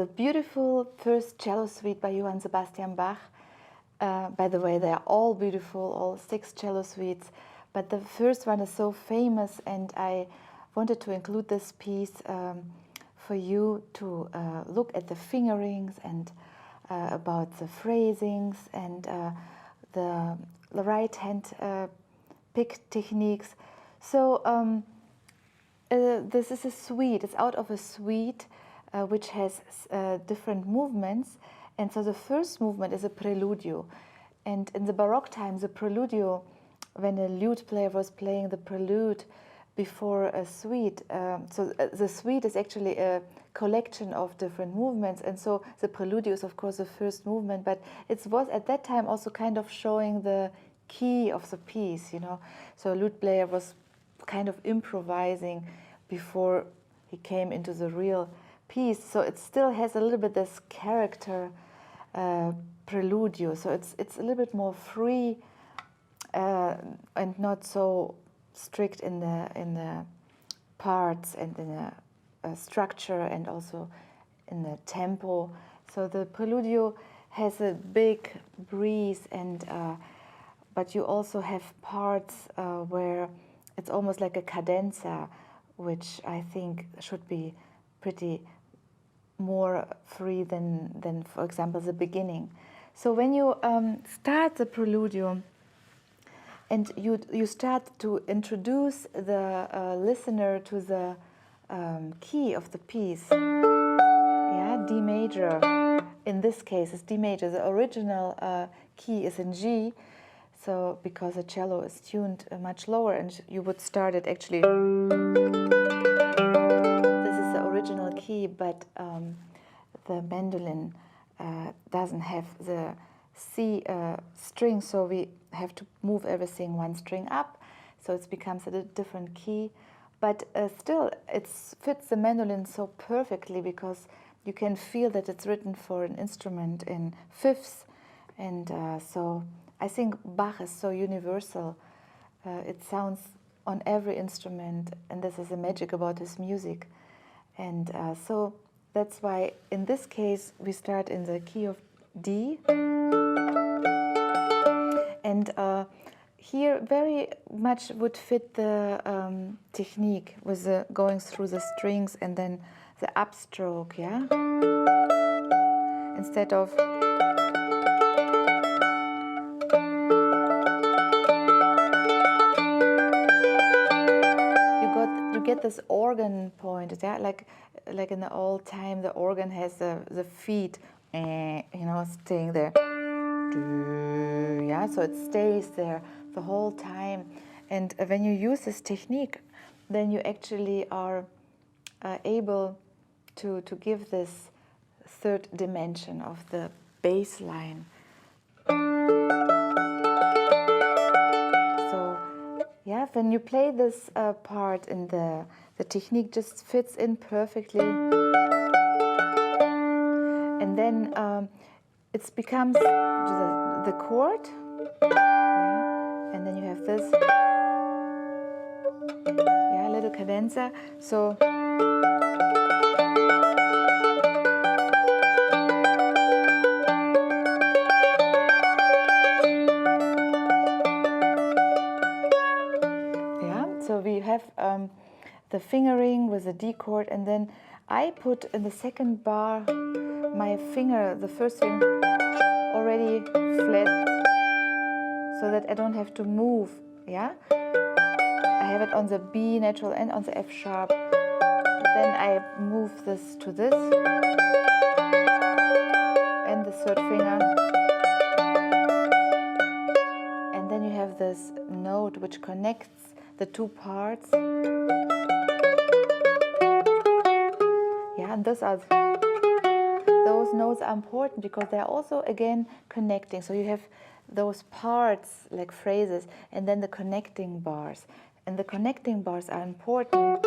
a beautiful first cello suite by Johann Sebastian Bach. By the way, they are all beautiful, all 6 cello suites, but the first one is so famous, and I wanted to include this piece for you to look at the fingerings and about the phrasings and the right hand pick techniques. So this is a suite, it's out of a suite which has different movements. And so the first movement is a preludio. And in the Baroque times, the preludio, when a lute player was playing the prelude before a suite, so the suite is actually a collection of different movements. And so the preludio is, of course, the first movement, but it was at that time also kind of showing the key of the piece, you know. So a lute player was kind of improvising before he came into the real piece, so it still has a little bit this character preludio. So it's a little bit more free and not so strict in the parts and in the structure and also in the tempo. So the preludio has a big breeze, and but you also have parts where it's almost like a cadenza, which I think should be pretty more free than for example, the beginning. So when you start the preludio and you start to introduce the listener to the key of the piece, yeah, D major. In this case, it's D major. The original key is in G, so because the cello is tuned much lower, and you would start it actually. This is the original key, but the mandolin doesn't have the C string, so we have to move everything one string up, so it becomes a different key. But still, it fits the mandolin so perfectly because you can feel that it's written for an instrument in fifths, and so I think Bach is so universal. It sounds on every instrument, and this is the magic about his music. And so that's why in this case we start in the key of D, and here very much would fit the technique with the going through the strings and then the upstroke, yeah? Instead of you get this organ point, yeah? Like in the old time, the organ has the feet, you know, staying there. Yeah, so it stays there the whole time. And when you use this technique, then you actually are able to give this third dimension of the bass line. So, yeah, when you play this part in the technique just fits in perfectly. And then it becomes the chord, yeah? And then you have this, yeah, little cadenza. So yeah, so we have the fingering with the D chord, and then I put in the second bar my finger, the first finger, already flat, so that I don't have to move, yeah? I have it on the B natural and on the F sharp. Then I move this to this, and the third finger. And then you have this note which connects the two parts. Yeah, and those notes are important because they're also, again, connecting. So you have those parts, like phrases, and then the connecting bars. And the connecting bars are important.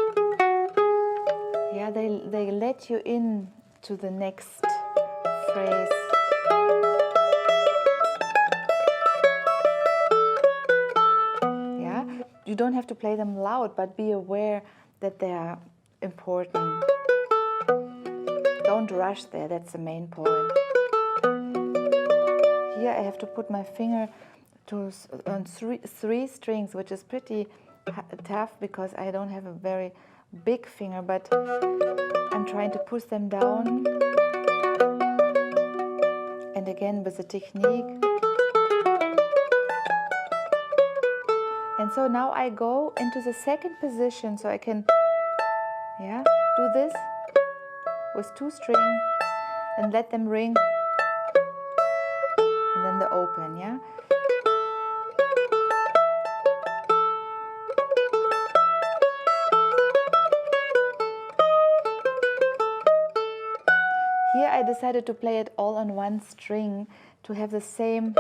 Yeah, they let you in to the next phrase. Yeah, you don't have to play them loud, but be aware that they are important. Don't rush there, that's the main point. Here I have to put my finger on three strings, which is pretty tough because I don't have a very big finger, but I'm trying to push them down. And again with the technique. And so now I go into the second position, so I can do this with 2 strings and let them ring, and then the open, yeah. Here I decided to play it all on 1 string to have the same,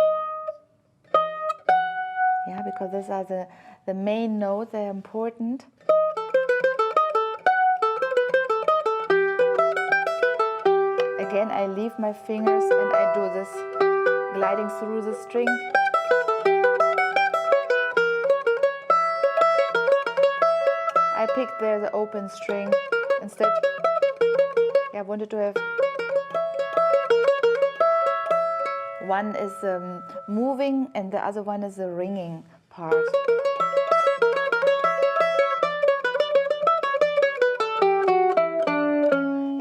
because these are the main notes, they're important. Again, I leave my fingers and I do this, gliding through the string. I picked there the open string instead. I wanted to have one is moving and the other one is the ringing part.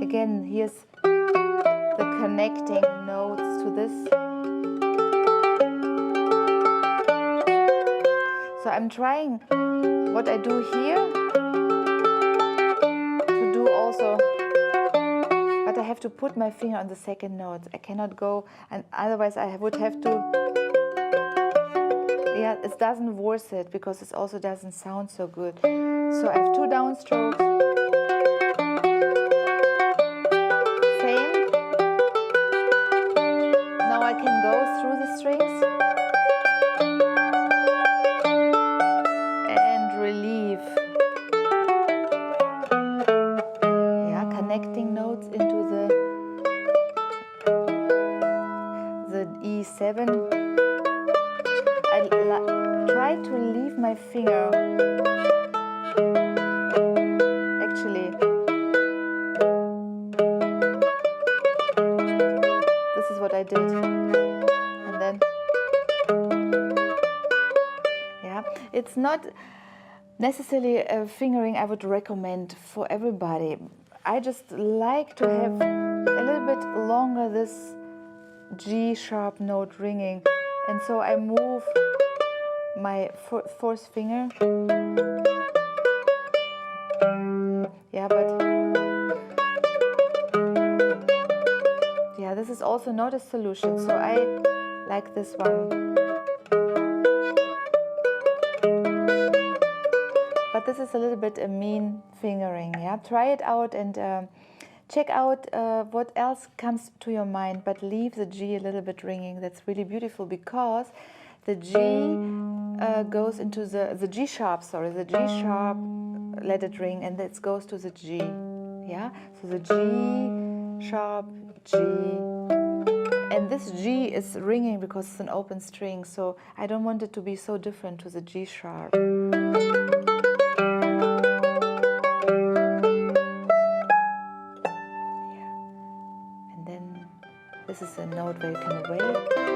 Again, here's the connecting notes to this. So I'm trying what I do here to do also, but I have to put my finger on the second note. I cannot go, and otherwise I would have to, it doesn't worth it because it also doesn't sound so good. So I have 2 downstrokes. Same. Now I can go through the strings and relieve. Connecting notes into the E7. I try to leave my finger. Actually, this is what I did. And then, it's not necessarily a fingering I would recommend for everybody. I just like to have a little bit longer this G sharp note ringing, and so I move my fourth finger. This is also not a solution, so I like this one. But this is a little bit a mean fingering, Try it out and check out what else comes to your mind, but leave the G a little bit ringing. That's really beautiful because the G goes into the G sharp, the G sharp, let it ring, and it goes to the G, So the G sharp, G, and this G is ringing because it's an open string, so I don't want it to be so different to the G sharp. This is a note where you can wait.